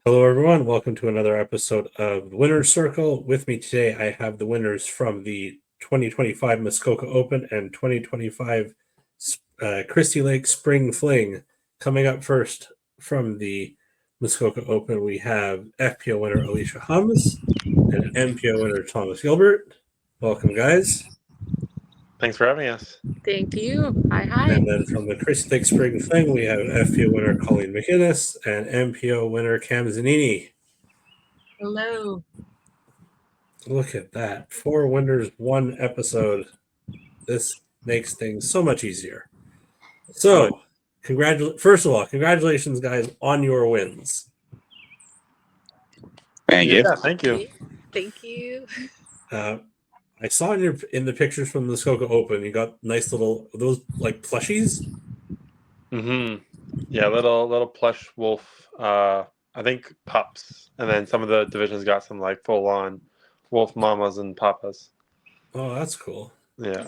Hello, everyone. Welcome to another episode of Winner's Circle. With me today, I have the winners from the 2025 Muskoka Open and 2025 Christie Lake Spring Fling. Coming up first from the Muskoka Open, we have FPO winner Alica Hums and MPO winner Thomas Gilbert. Welcome, guys. Thanks for having us. Thank you. Hi. And then from the Christie Lake Spring Fling, we have FPO winner Colleen McInnes and MPO winner Zanini. Hello. Look at that. 4 winners, 1 episode. This makes things so much easier. So, first of all, congratulations, guys, on your wins. Thank you. Yeah, thank you. Thank you. I saw in the pictures from the Muskoka Open, you got nice little, those like plushies. Yeah, little plush wolf. I think pups, and then some of the divisions got some like full on wolf mamas and papas. Oh, that's cool. Yeah.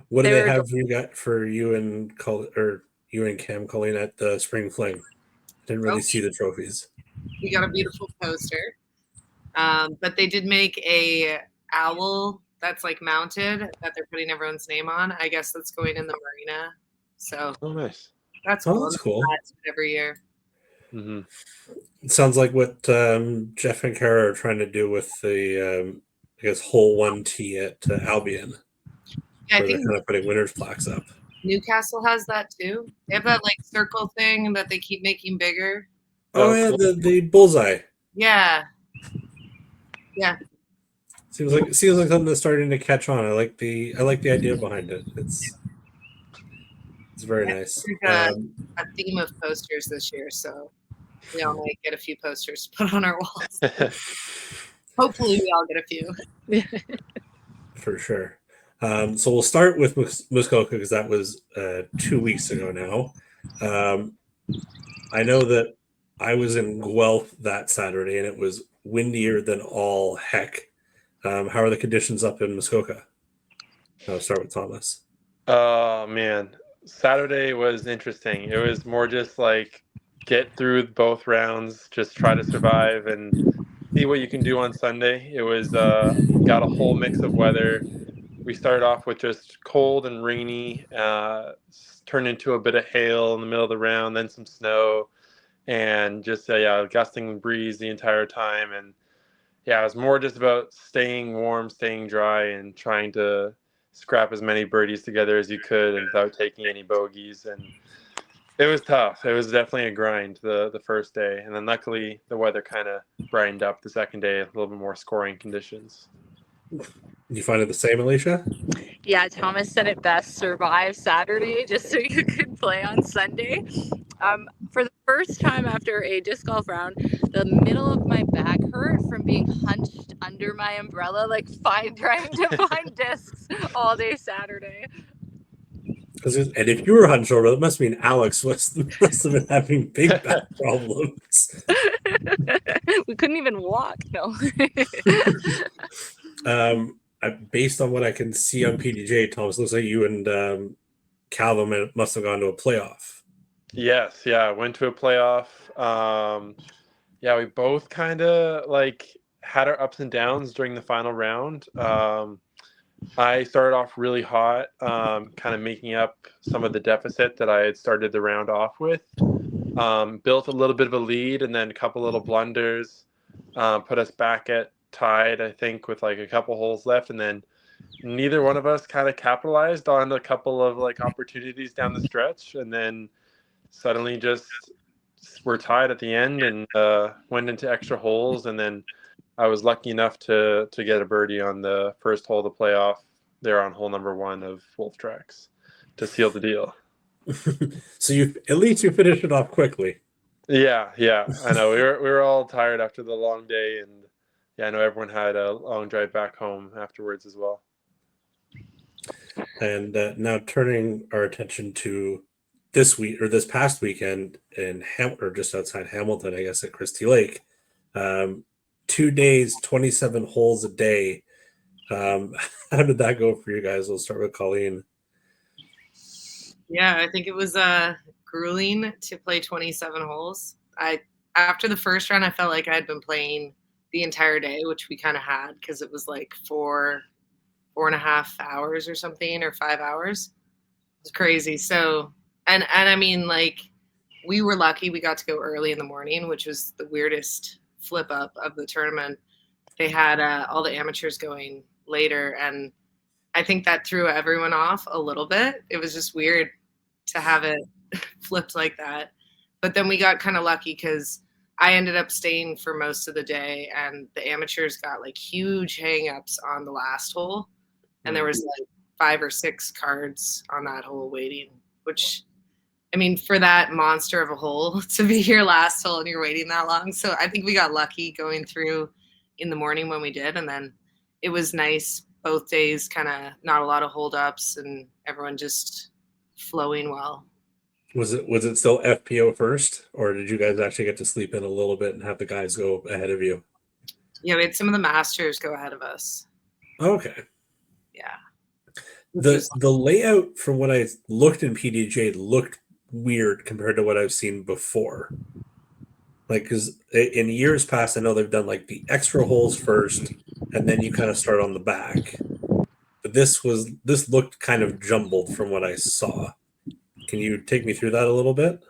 What do they have for you and Cam Colleen at the Spring Fling? Didn't really see the trophies. We got a beautiful poster, but they did make a owl that's like mounted that they're putting everyone's name on. I guess that's going in the marina. So nice. That's cool. That's cool. Every year. Mm-hmm. It sounds like what Jeff and Kara are trying to do with the I guess hole 1T at Albion. Yeah, I where think they're kind of putting winners plaques up. Newcastle has that too. They have that like circle thing that they keep making bigger. Oh yeah, cool. the bullseye. Yeah. Seems like something that's starting to catch on. I like the idea behind it. It's very nice. A theme of posters this year, so we all might get a few posters put on our walls. Hopefully, we all get a few. For sure. So we'll start with Muskoka because that was 2 weeks ago now. I know that I was in Guelph that Saturday and it was windier than all heck. How are the conditions up in Muskoka? I'll start with Thomas. Oh man, Saturday was interesting. It was more just like get through both rounds, just try to survive and see what you can do on Sunday. It was got a whole mix of weather. We started off with just cold and rainy, turned into a bit of hail in the middle of the round, then some snow, and just gusting breeze the entire time. And yeah, it was more just about staying warm, staying dry, and trying to scrap as many birdies together as you could and without taking any bogeys. And it was tough. It was definitely a grind the first day. And then luckily the weather kind of brightened up the second day, a little bit more scoring conditions. You find it the same, Alicia? Yeah, Thomas said it best. Survive Saturday just so you could play on Sunday. For the first time after a disc golf round, the middle of my back hurt from being hunched under my umbrella, like trying to find discs all day Saturday. And if you were hunched over, it must mean Alex must have been having big back problems. We couldn't even walk. No. Based on what I can see on PDJ, Thomas, looks like you and Calvin must have gone to a playoff. Yes, yeah, went to a playoff. We both kind of like had our ups and downs during the final round. I started off really hot, kind of making up some of the deficit that I had started the round off with. Built a little bit of a lead and then a couple little blunders put us back at tied, I think, with like a couple holes left, and then neither one of us kind of capitalized on a couple of like opportunities down the stretch, and then suddenly just we're tied at the end and went into extra holes, and then I was lucky enough to get a birdie on the first hole of the playoff there on hole number 1 of Wolf Tracks to seal the deal. So at least you finished it off quickly. Yeah, I know. We were all tired after the long day, and I know everyone had a long drive back home afterwards as well. And now turning our attention to this past weekend in just outside Hamilton, I guess at Christie Lake, 2 days, 27 holes a day. How did that go for you guys? We'll start with Colleen. Yeah, I think it was grueling to play 27 holes. I after the first round, I felt like I had been playing the entire day, which we kind of had because it was like 4.5 hours or something, or 5 hours. It was crazy. So, and I mean, like, we were lucky we got to go early in the morning, which was the weirdest flip up of the tournament. They had all the amateurs going later, and I think that threw everyone off a little bit. It was just weird to have it flipped like that. But then we got kind of lucky because I ended up staying for most of the day, and the amateurs got like huge hang-ups on the last hole. And there was like 5 or 6 cards on that hole waiting, which, I mean, for that monster of a hole to be your last hole and you're waiting that long. So I think we got lucky going through in the morning when we did. And then it was nice both days, kind of not a lot of holdups and everyone just flowing well. Was it still FPO first, or did you guys actually get to sleep in a little bit and have the guys go ahead of you? Yeah, we had some of the masters go ahead of us. Okay. Yeah. The layout from what I looked in PDJ looked weird compared to what I've seen before. Like, because in years past, I know they've done like the extra holes first, and then you kind of start on the back. But this looked kind of jumbled from what I saw. Can you take me through that a little bit?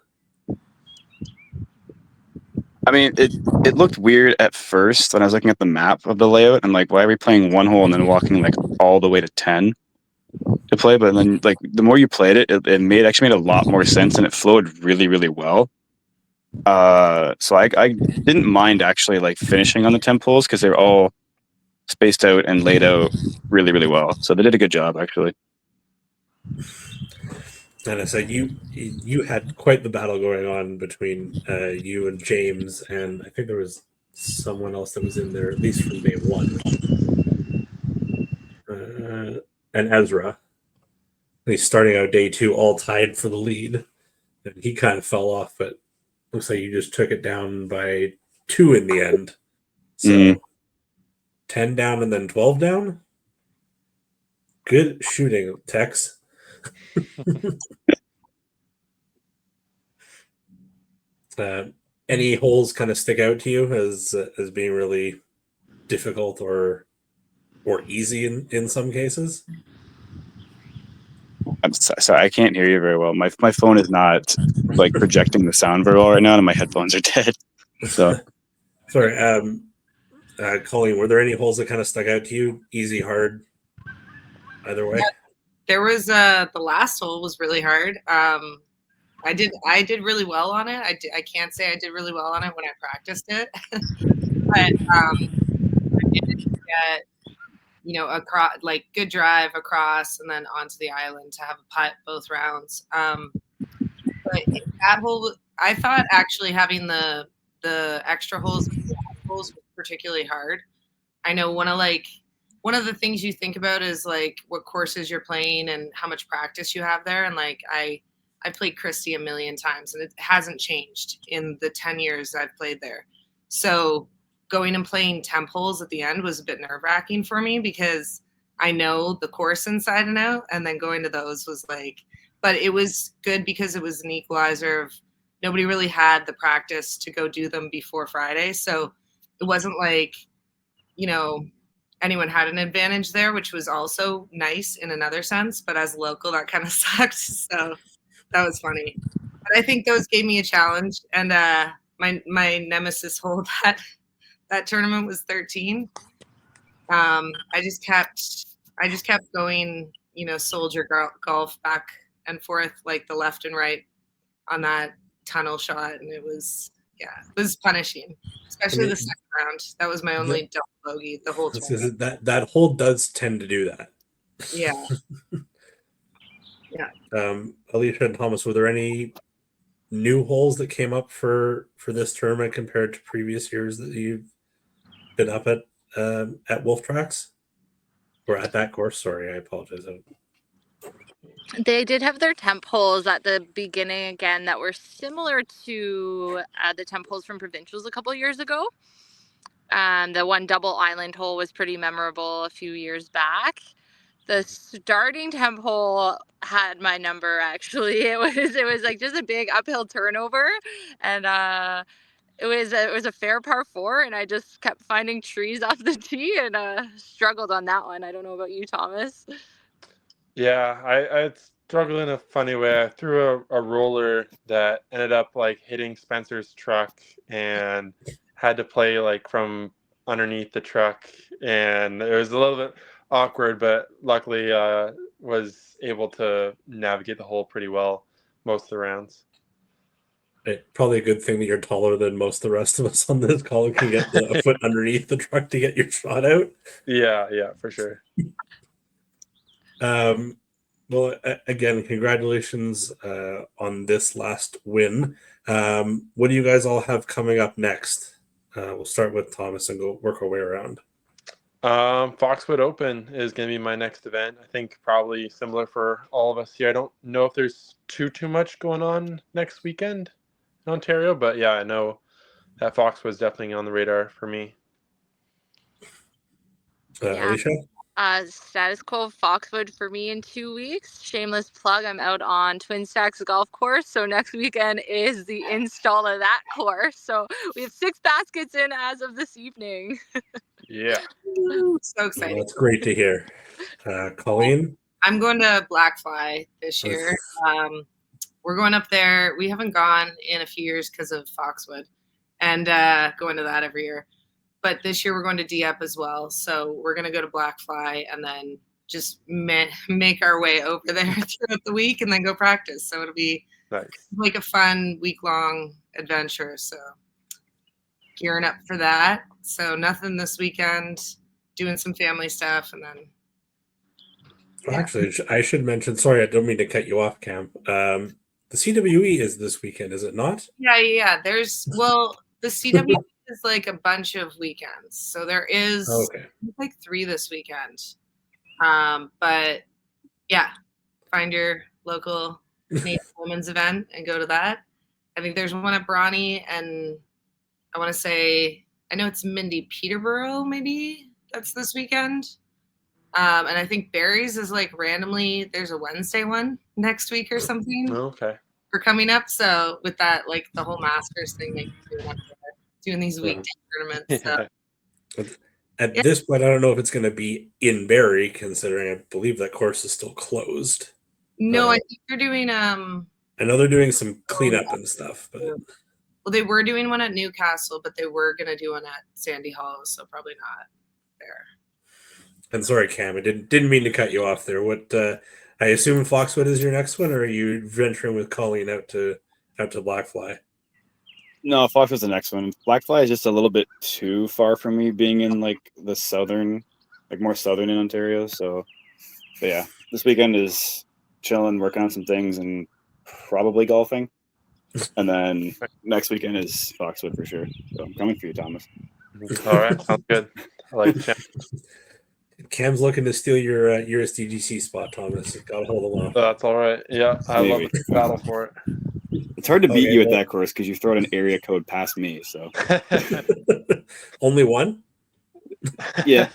I mean, it looked weird at first when I was looking at the map of the layout. I'm like, why are we playing one hole and then walking like all the way to 10 to play? But then, like, the more you played it, it actually made a lot more sense, and it flowed really, really well. So I didn't mind actually like finishing on the 10 holes because they were all spaced out and laid out really, really well. So they did a good job actually. And I said you had quite the battle going on between you and James, and I think there was someone else that was in there, at least from day one. And Ezra. He's starting out day 2 all tied for the lead. And he kind of fell off, but looks like you just took it down by 2 in the end. So 10 down and then 12 down. Good shooting, Tex. Any holes kind of stick out to you as being really difficult or easy in some cases? I'm sorry, I can't hear you very well. My phone is not like projecting the sound very well right now, and my headphones are dead. So sorry, Colleen, were there any holes that kind of stuck out to you? Easy, hard, either way? Yeah, there was the last hole was really hard. I did really well on it. I can't say I did really well on it when I practiced it, but I did get, across, like, good drive across and then onto the island to have a putt both rounds. But that hole, I thought actually having the extra holes was particularly hard. I know one of the things you think about is like what courses you're playing and how much practice you have there. And like I played Christie a million times and it hasn't changed in the 10 years I've played there. So going and playing temp holes at the end was a bit nerve-wracking for me because I know the course inside and out, and then going to those was like, but it was good because it was an equalizer of nobody really had the practice to go do them before Friday. So it wasn't like, anyone had an advantage there, which was also nice in another sense, but as a local, that kind of sucked. So that was funny. But I think those gave me a challenge, and my nemesis hole that tournament was 13. I just kept going, soldier golf back and forth, like the left and right on that tunnel shot, and it was punishing, especially the second round. That was my only double bogey the whole tournament. That hole does tend to do that. Yeah. Yeah. Alicia and Thomas, were there any new holes that came up for this tournament compared to previous years that you've been up at Wolf Tracks or at that course? Sorry, I apologize. They did have their temp holes at the beginning again that were similar to the temp holes from Provincials a couple years ago. The one double island hole was pretty memorable a few years back. The starting temp hole had my number, actually. It was like just a big uphill turnover, and it was a fair par 4, and I just kept finding trees off the tee and struggled on that one. I don't know about you, Thomas. Yeah, I struggled in a funny way. I threw a roller that ended up like hitting Spencer's truck and had to play like from underneath the truck, and it was a little bit awkward, but luckily was able to navigate the hole pretty well most of the rounds. Probably a good thing that you're taller than most of the rest of us on this call and can get a foot underneath the truck to get your shot out. Yeah, for sure. Well, again, congratulations on this last win. What do you guys all have coming up next? We'll start with Thomas and go work our way around. Foxwood Open is going to be my next event. I think probably similar for all of us here. I don't know if there's too much going on next weekend in Ontario, but yeah, I know that Foxwood's definitely on the radar for me. Yeah. Alicia? Status quo Foxwood for me in 2 weeks. Shameless plug, I'm out on Twin Stacks Golf Course. So next weekend is the install of that course. So we have 6 baskets in as of this evening. Yeah. So exciting. Well, that's great to hear. Colleen? I'm going to Black Fly this year. We're going up there. We haven't gone in a few years because of Foxwood, and going to that every year. But this year we're going to D-Up as well. So we're going to go to Black Fly and then just make our way over there throughout the week and then go practice. So it'll be Nice. like a fun week-long adventure. So gearing up for that. So nothing this weekend, doing some family stuff, and then Actually, I should mention, sorry, I don't mean to cut you off, Cam. The CWE is this weekend, is it not? Yeah. The CW is like a bunch of weekends. So there is like 3 this weekend. But yeah, find your local Native women's event and go to that. I think there's one at Brawny, and I want to say, I know it's Mindy Peterborough, maybe that's this weekend. And I think Barry's is like randomly, there's a Wednesday one next week or something. Okay. For coming up. So with that, like the whole Masters thing that you're doing these weekday tournaments. So. At this point, I don't know if it's going to be in Barrie, considering I believe that course is still closed. No, I think they're doing I know they're doing some cleanup and stuff, but well, they were doing one at Newcastle, but they were going to do one at Sandy Hollow, so probably not there. And sorry, Cam, I didn't mean to cut you off there. What I assume Foxwood is your next one, or are you venturing with Colleen out to Black Fly? No, Foxwood's the next one. Black Fly is just a little bit too far from me, being in like the southern, like more southern in Ontario. So, but yeah, this weekend is chilling, working on some things, and probably golfing. And then next weekend is Foxwood for sure. So I'm coming for you, Thomas. All right, sounds good. I like it. Cam's looking to steal your USDGC spot, Thomas. Got to hold him off. That's all right. Yeah, I love Maybe. the battle for it. It's hard to beat you at that course because you throw an area code past me. So Only one? yeah,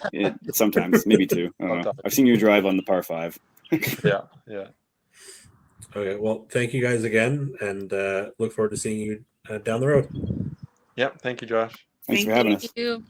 sometimes maybe 2. I don't know. I've seen you drive on the par 5. Yeah. Okay, well, thank you guys again, and look forward to seeing you down the road. Yep. Thank you, Josh. Thanks for having us. Thank you.